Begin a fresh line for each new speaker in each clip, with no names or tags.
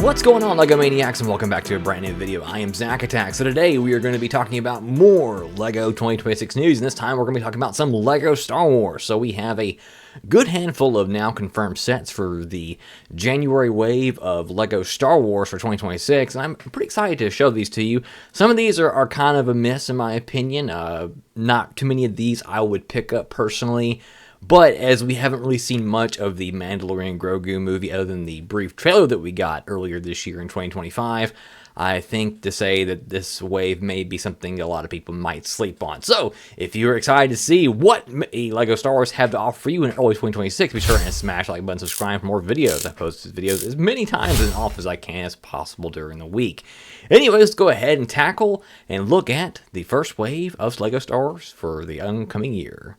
What's going on, LEGO Maniacs, and welcome back to a brand new video. I am ZacATK. So today we are going to be talking about more LEGO 2026 news, and this time we're going to be talking about some LEGO Star Wars. So we have a good handful of now confirmed sets for the January wave of LEGO Star Wars for 2026, and I'm pretty excited to show these to you. Some of these are kind of a miss in my opinion. Not too many of these I would pick up personally. But as we haven't really seen much of the Mandalorian Grogu movie other than the brief trailer that we got earlier this year in 2025, I think to say that this wave may be something a lot of people might sleep on. So, if you're excited to see what LEGO Star Wars have to offer for you in early 2026, be sure and smash the like button, subscribe for more videos. I post these videos as many times and often as I can as possible during the week. Anyways, let's go ahead and tackle and look at the first wave of LEGO Star Wars for the upcoming year.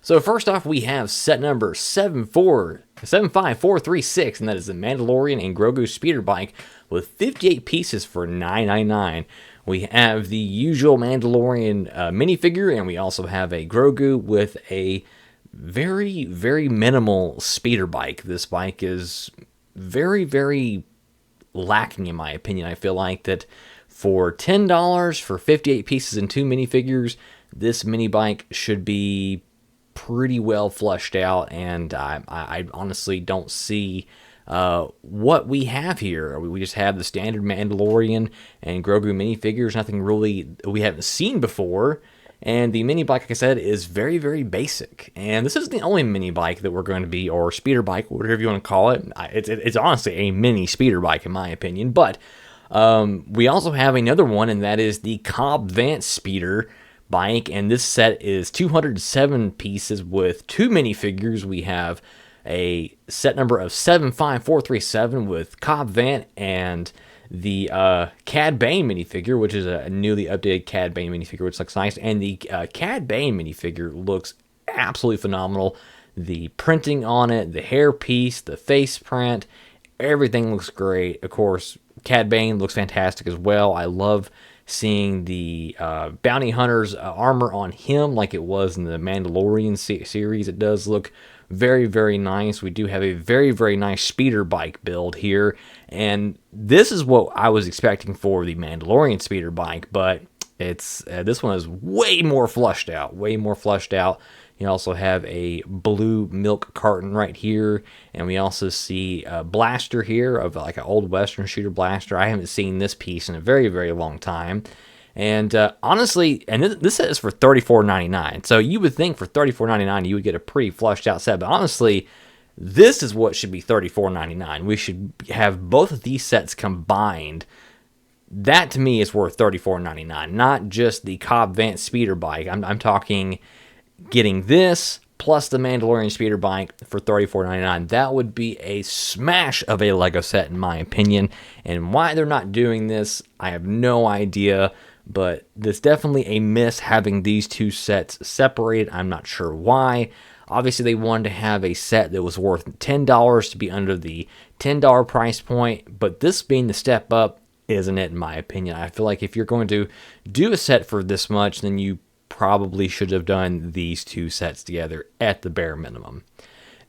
So first off, we have set number 75436, and that is the Mandalorian and Grogu speeder bike with 58 pieces for $9.99. We have the usual Mandalorian minifigure, and we also have a Grogu with a very, very minimal speeder bike. This bike is very, very lacking in my opinion. I feel like that for $10 for 58 pieces and 2 minifigures, this mini bike should be pretty well flushed out, and I honestly don't see what we have here. We just have the standard Mandalorian and Grogu minifigures, nothing really we haven't seen before, and the mini bike, like I said, is very, very basic. And this isn't the only mini bike that we're going to be, or speeder bike, whatever you want to call it. It's honestly a mini speeder bike in my opinion, but we also have another one, and that is the Cobb Vanth speeder bike, and this set is 207 pieces with 2 minifigures. We have a set number of 75437 with Cobb Vanth and the Cad Bane minifigure, which is a newly updated Cad Bane minifigure, which looks nice. And the Cad Bane minifigure looks absolutely phenomenal. The printing on it, the hair piece, the face print, everything looks great. Of course, Cad Bane looks fantastic as well. I love seeing the bounty hunter's armor on him like it was in the Mandalorian series. It does look very, very nice. We do have a very, very nice speeder bike build here, and this is what I was expecting for the Mandalorian speeder bike, but it's this one is way more flushed out, You also have a blue milk carton right here, and we also see a blaster here of like an old Western shooter blaster. I haven't seen this piece in a very, very long time. And honestly, and this set is for $34.99. So you would think for $34.99 you would get a pretty flushed out set, but honestly, this is what should be $34.99. We should have both of these sets combined. That to me is worth $34.99, not just the Cobb Vanth speeder bike. I'm talking getting this plus the Mandalorian speeder bike for $34.99. That would be a smash of a LEGO set in my opinion. And why they're not doing this, I have no idea. But there's definitely a miss having these two sets separated. I'm not sure why. Obviously, they wanted to have a set that was worth $10 to be under the $10 price point. But this being the step up, isn't it, in my opinion? I feel like if you're going to do a set for this much, then you probably should have done these two sets together at the bare minimum.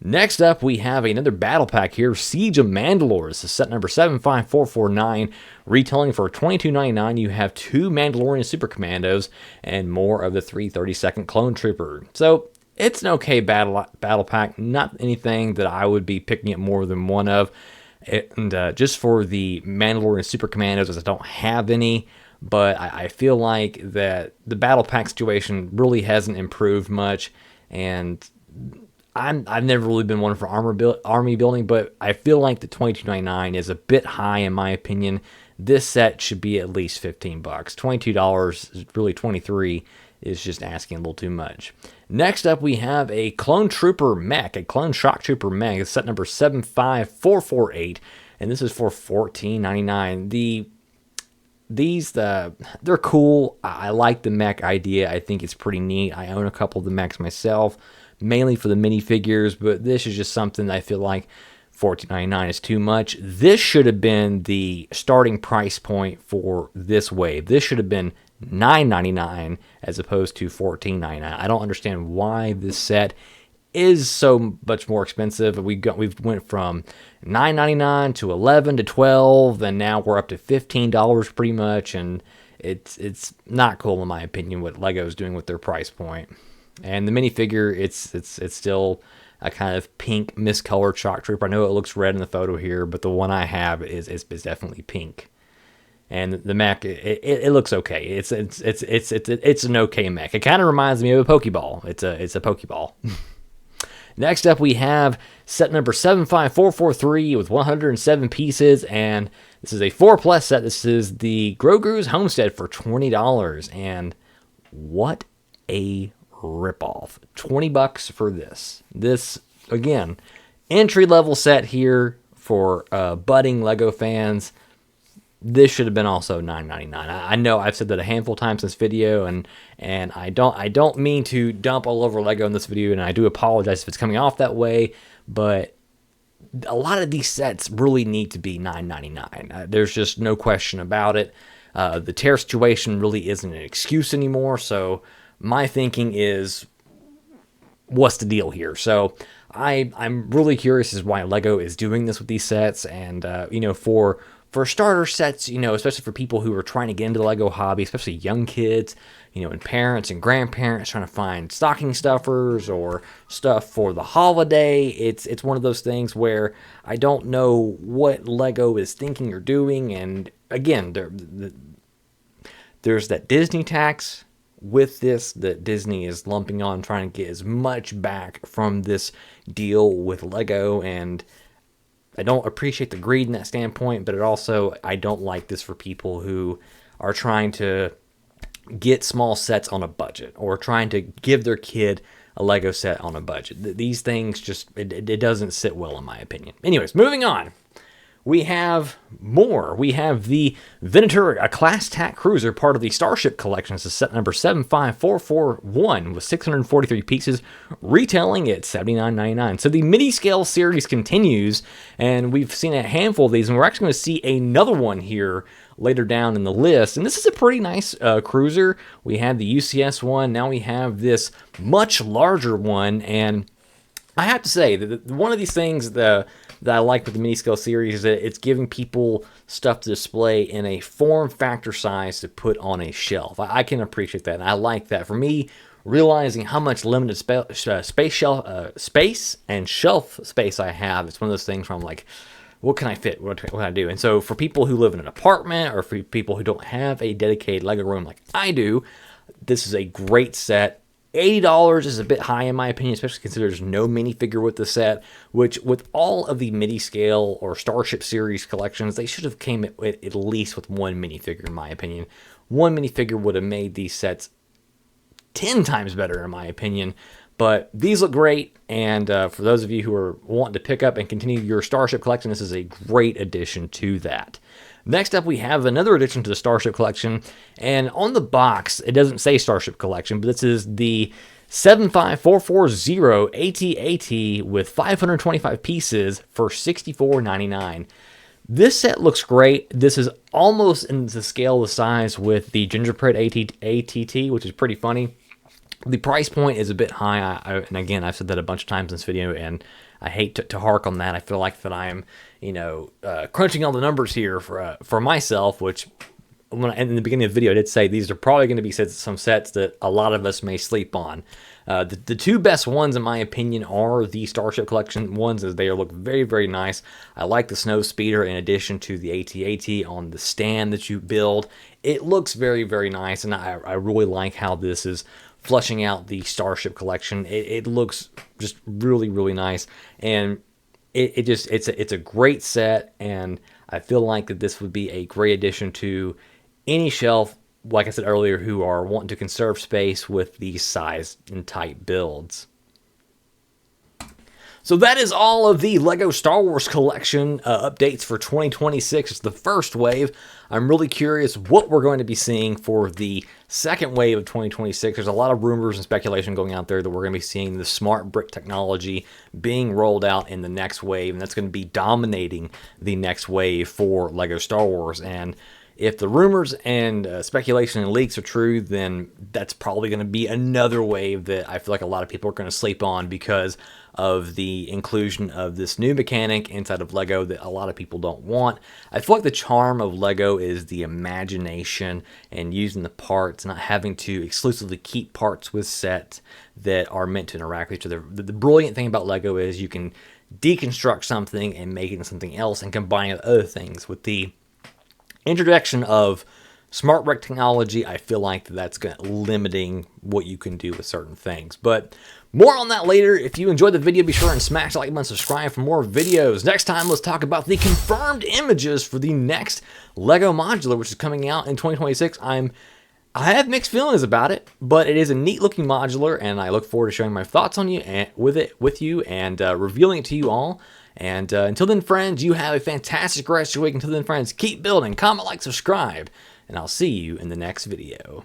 Next up, we have another battle pack here, Siege of Mandalore. This is set number 75449, retailing for $22.99. You have 2 Mandalorian Super Commandos and more of the 332nd Clone Trooper. So it's an okay battle pack, not anything that I would be picking up more than one of. And just for the Mandalorian Super Commandos, as I don't have any, but I feel like that the battle pack situation really hasn't improved much, and I've never really been one for army building, but I feel like the $22.99 is a bit high in my opinion. This set should be at least $15. $22, really $23 is just asking a little too much. Next up, we have a Clone Trooper mech, a Clone Shock Trooper mech. It's set number 75448, and this is for $14.99. They're cool. I like the mech idea. I think it's pretty neat. I own a couple of the mechs myself, mainly for the minifigures, but this is just something that I feel like $14.99 is too much. This should have been the starting price point for this wave. This should have been $9.99 as opposed to $14.99. I don't understand why this set is so much more expensive. We've went from $9.99 to $11 to $12, and now we're up to $15 pretty much, and it's not cool in my opinion what Lego's doing with their price point. And the minifigure, it's still a kind of pink miscolored shock trooper. I know it looks red in the photo here, but the one I have is definitely pink. And the mech, it looks okay. It's an okay mech. It kind of reminds me of a Pokeball. It's a Pokeball. Next up, we have set number 75443 with 107 pieces, and this is a 4+ set. This is the Grogu's Homestead for $20, and what a ripoff. $20 for this. This, again, entry-level set here for budding LEGO fans. This should have been also $9.99. I know I've said that a handful of times in this video, and I don't mean to dump all over LEGO in this video, and I do apologize if it's coming off that way, but a lot of these sets really need to be $9.99. There's just no question about it. The tear situation really isn't an excuse anymore, so my thinking is, what's the deal here? So I'm really curious as why LEGO is doing this with these sets, and for starter sets, especially for people who are trying to get into the LEGO hobby, especially young kids, and parents and grandparents trying to find stocking stuffers or stuff for the holiday. It's one of those things where I don't know what LEGO is thinking or doing. And again, there's that Disney tax with this that Disney is lumping on, trying to get as much back from this deal with LEGO, and I don't appreciate the greed in that standpoint, but I don't like this for people who are trying to get small sets on a budget or trying to give their kid a LEGO set on a budget. These things it doesn't sit well in my opinion. Anyways, moving on. We have more. We have the Venator, a Class TAC cruiser, part of the Starship collection. This is set number 75441 with 643 pieces, retailing at $79.99. So the mini scale series continues, and we've seen a handful of these, and we're actually going to see another one here later down in the list. And this is a pretty nice cruiser. We had the UCS one. Now we have this much larger one, and I have to say that one of these things that I like with the mini scale series is that it's giving people stuff to display in a form factor size to put on a shelf. I can appreciate that, and I like that. For me, realizing how much limited space and shelf space I have, it's one of those things where I'm like, what can I fit? What can I do? And so for people who live in an apartment or for people who don't have a dedicated LEGO room like I do, this is a great set. $80 is a bit high in my opinion, especially considering there's no minifigure with the set, which with all of the mini scale or Starship series collections, they should have came at least with one minifigure in my opinion. One minifigure would have made these sets 10 times better in my opinion, but these look great, and for those of you who are wanting to pick up and continue your Starship collection, this is a great addition to that. Next up, we have another addition to the Starship collection, and on the box, it doesn't say Starship collection, but this is the 75440 AT-AT with 525 pieces for $64.99. This set looks great. This is almost in the scale of size with the Gingerbread ATT, which is pretty funny. The price point is a bit high, and again, I've said that a bunch of times in this video, and I hate to hark on that. I feel like that I'm, crunching all the numbers here for myself, which in the beginning of the video I did say these are probably going to be some sets that a lot of us may sleep on. The two best ones, in my opinion, are the Starship Collection ones, as they look very, very nice. I like the Snow Speeder in addition to the AT-AT on the stand that you build. It looks very, very nice, and I really like how this is fleshing out the Starship Collection. It looks just really, really nice, and it's a great set, and I feel like that this would be a great addition to any shelf, like I said earlier, who are wanting to conserve space with these size and type builds. So that is all of the LEGO Star Wars collection updates for 2026. It's the first wave. I'm really curious what we're going to be seeing for the second wave of 2026. There's a lot of rumors and speculation going out there that we're going to be seeing the smart brick technology being rolled out in the next wave, and that's going to be dominating the next wave for LEGO Star Wars. And if the rumors and speculation and leaks are true, then that's probably going to be another wave that I feel like a lot of people are going to sleep on because of the inclusion of this new mechanic inside of LEGO that a lot of people don't want. I feel like the charm of LEGO is the imagination and using the parts, not having to exclusively keep parts with sets that are meant to interact with each other. The brilliant thing about LEGO is you can deconstruct something and make it into something else and combine it with other things. With the introduction of smart wreck technology, I feel like that's limiting what you can do with certain things. But more on that later. If you enjoyed the video, be sure and smash the like button, subscribe for more videos. Next time, let's talk about the confirmed images for the next LEGO modular, which is coming out in 2026. I have mixed feelings about it, but it is a neat looking modular, and I look forward to sharing my thoughts on you and with you and revealing it to you all. And until then, friends, you have a fantastic rest of your week. Until then, friends, keep building, comment, like, subscribe, and I'll see you in the next video.